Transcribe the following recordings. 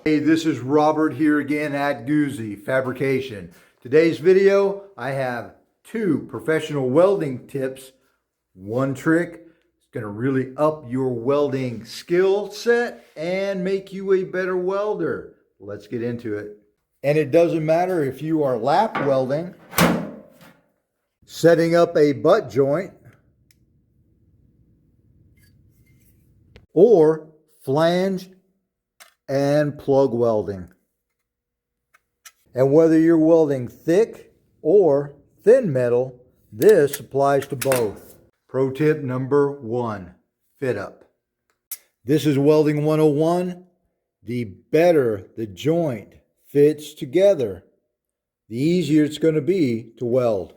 Hey, this is Robert here again at Guzzi Fabrication. Today's video, I have 2 professional welding tips. One trick is going to really up your welding skill set and make you a better welder. Let's get into it. And it doesn't matter if you are lap welding, setting up a butt joint, or flange and plug welding. And whether you're welding thick or thin metal, this applies to both. Pro tip number 1, fit up. This is Welding 101. The better the joint fits together, the easier it's going to be to weld.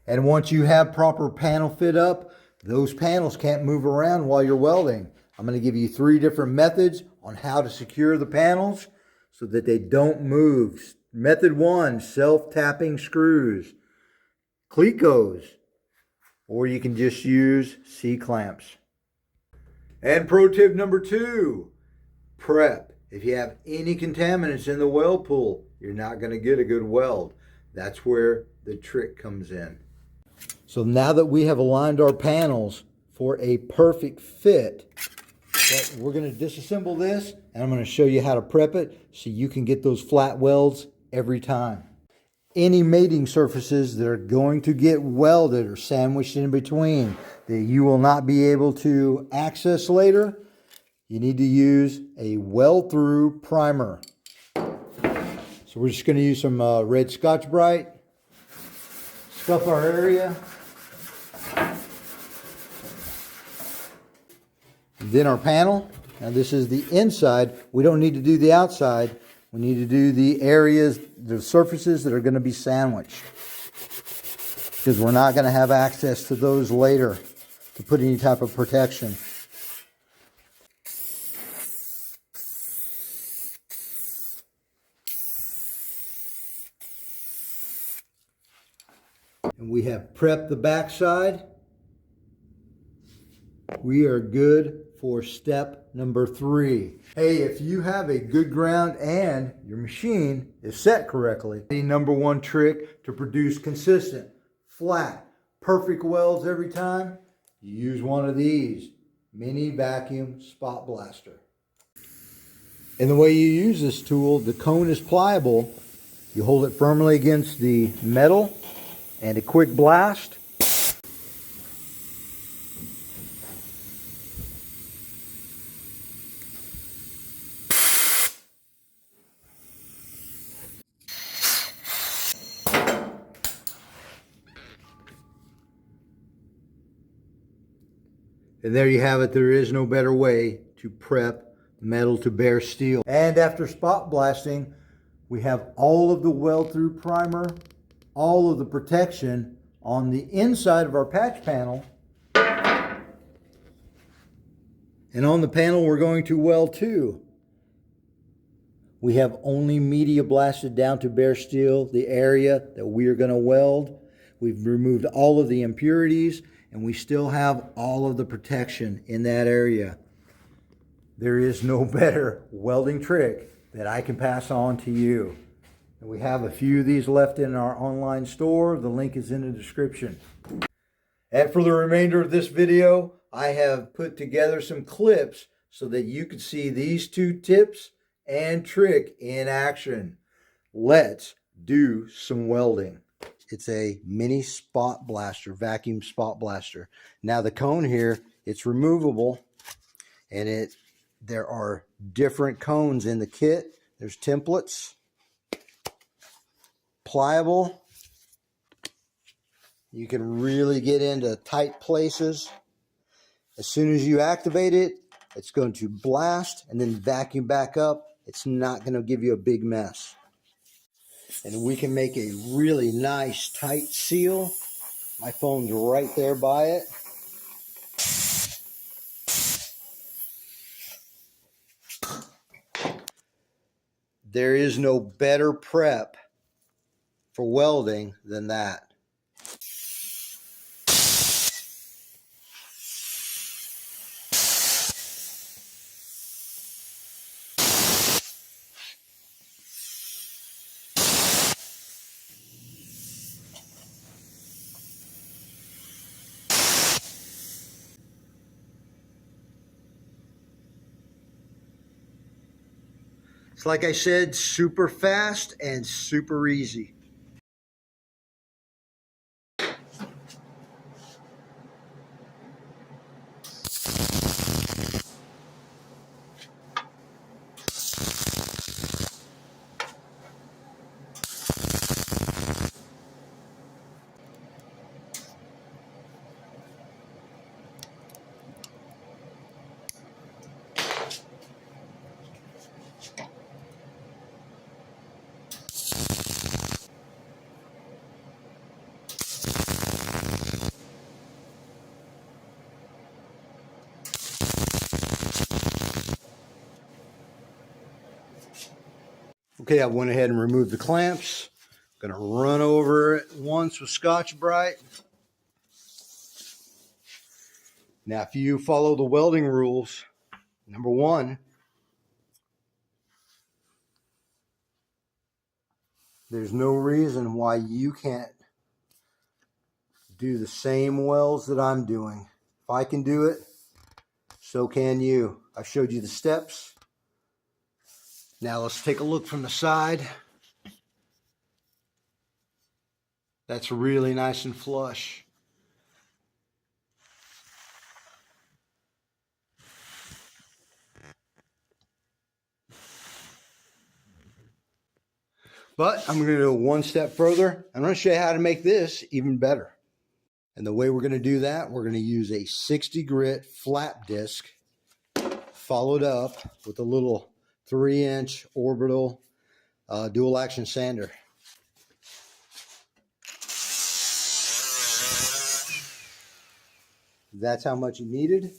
And once you have proper panel fit up, those panels can't move around while you're welding. I'm going to give you 3 different methods on how to secure the panels so that they don't move. Method 1, self-tapping screws, Clecos, or you can just use C-clamps. And pro tip number 2, prep. If you have any contaminants in the weld pool, you're not going to get a good weld. That's where the trick comes in. So now that we have aligned our panels for a perfect fit, we're going to disassemble this and I'm going to show you how to prep it so you can get those flat welds every time. Any mating surfaces that are going to get welded or sandwiched in between that you will not be able to access later, you need to use a weld-through primer. So we're just going to use some red Scotch-Brite, scuff our area. Then our panel. Now this is the inside. We don't need to do the outside. We need to do the areas, the surfaces that are going to be sandwiched, because we're not going to have access to those later to put any type of protection. And we have prepped the backside. We are good for step number 3. Hey, if you have a good ground and your machine is set correctly, the number 1 trick to produce consistent, flat, perfect welds every time, you use one of these mini vacuum spot blaster. And the way you use this tool, the cone is pliable. You hold it firmly against the metal and a quick blast. And there you have it. There is no better way to prep metal to bare steel. And after spot blasting, we have all of the weld-through primer, all of the protection on the inside of our patch panel. And on the panel we're going to weld to, we have only media blasted down to bare steel, the area that we are going to weld. We've removed all of the impurities, and we still have all of the protection in that area. There is no better welding trick that I can pass on to you. And we have a few of these left in our online store. The link is in the description. And for the remainder of this video, I have put together some clips so that you can see these 2 tips and trick in action. Let's do some welding. It's a mini spot blaster, vacuum spot blaster. Now the cone here, it's removable, and there are different cones in the kit. There's templates, pliable. You can really get into tight places. As soon as you activate it, it's going to blast and then vacuum back up. It's not going to give you a big mess. And we can make a really nice tight seal. My phone's right there by it. There is no better prep for welding than that. It's like I said, super fast and super easy. Okay, I went ahead and removed the clamps. I'm going to run over it once with Scotch-Brite. Now, if you follow the welding rules, number one, there's no reason why you can't do the same welds that I'm doing. If I can do it, so can you. I showed you the steps. Now let's take a look from the side. That's really nice and flush. But I'm going to go one step further. I'm going to show you how to make this even better. And the way we're going to do that, we're going to use a 60 grit flap disc followed up with a little 3-inch orbital dual action sander. That's how much you needed.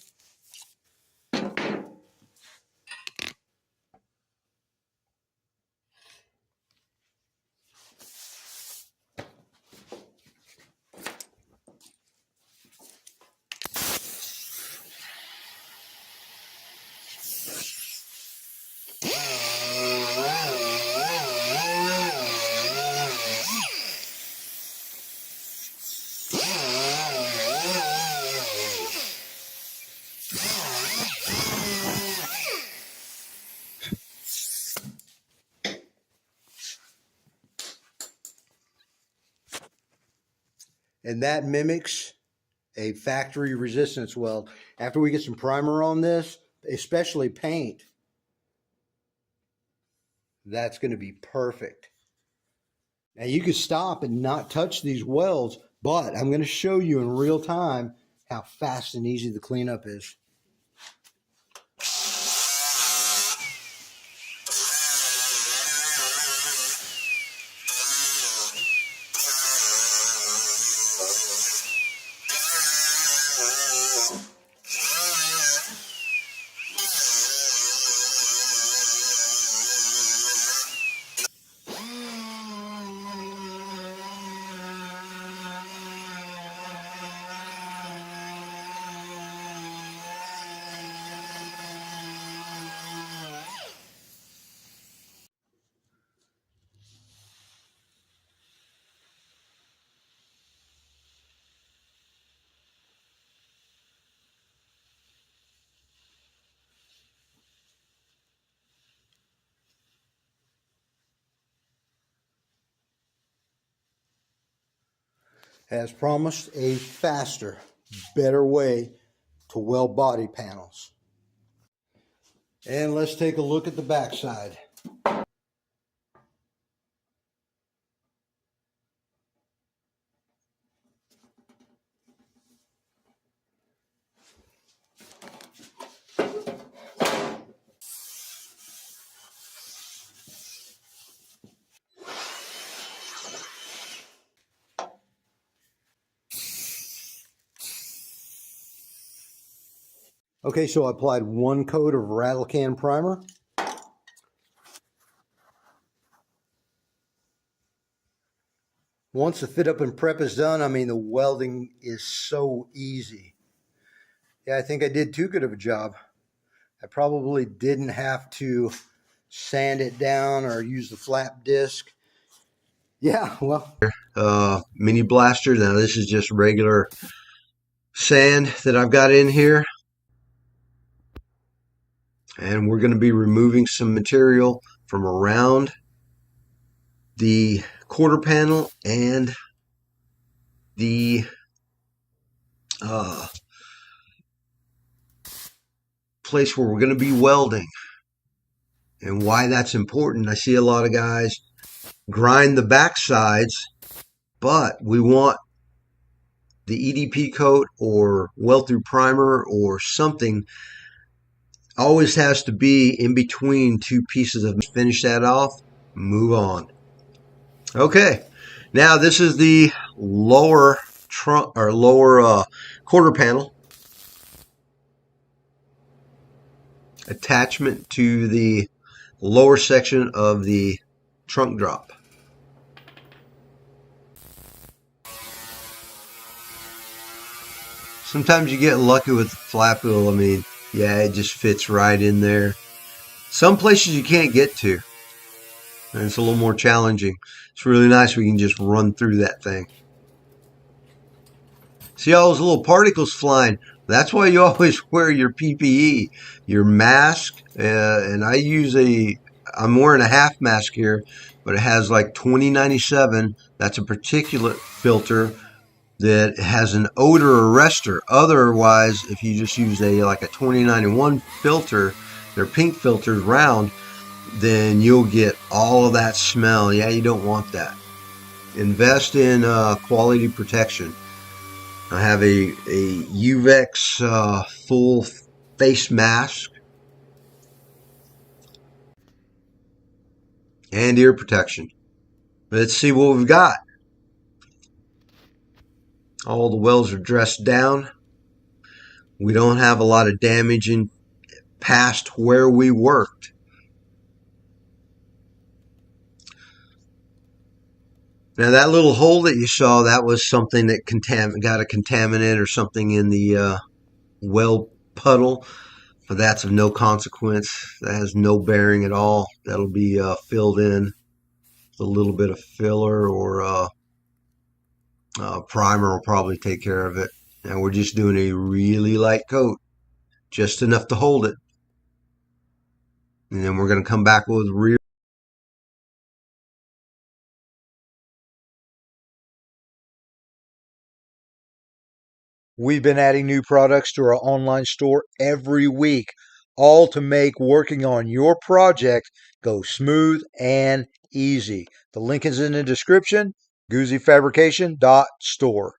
And that mimics a factory resistance weld. After we get some primer on this, especially paint, that's going to be perfect. Now you can stop and not touch these welds, but I'm going to show you in real time how fast and easy the cleanup is. As promised, a faster, better way to weld body panels. And let's take a look at the backside. Okay, so I applied 1 coat of rattle can primer. Once the fit up and prep is done, I mean, the welding is so easy. Yeah, I think I did too good of a job. I probably didn't have to sand it down or use the flap disc. Yeah, well. Mini blaster. Now this is just regular sand that I've got in here. And we're going to be removing some material from around the quarter panel and the place where we're going to be welding. And why that's important, I see a lot of guys grind the back sides, but we want the EDP coat or weld through primer or something always has to be in between two pieces of. Finish that off, move on. Okay, now this is the lower trunk or lower quarter panel attachment to the lower section of the trunk drop. Sometimes you get lucky with the flap wheel. I mean, yeah, it just fits right in there. Some places you can't get to, and it's a little more challenging. It's really nice we can just run through that thing. See all those little particles flying? That's why you always wear your PPE, your mask, and I'm wearing a half mask here, but it has like 2097. That's a particulate filter that has an odor arrestor. Otherwise, if you just use like a 2091 filter, they're pink filters round, then you'll get all of that smell. Yeah, you don't want that. Invest in quality protection. I have a Uvex full face mask and ear protection. Let's see what we've got. All the welds are dressed down. We don't have a lot of damage in past where we worked. Now that little hole that you saw, that was something that got a contaminant or something in the weld puddle, but that's of no consequence. That has no bearing at all. That'll be filled in with a little bit of filler or primer will probably take care of it. And we're just doing a really light coat, just enough to hold it. And then we're going to come back with rear. We've been adding new products to our online store every week, all to make working on your project go smooth and easy. The link is in the description, GuzziFabrication.store.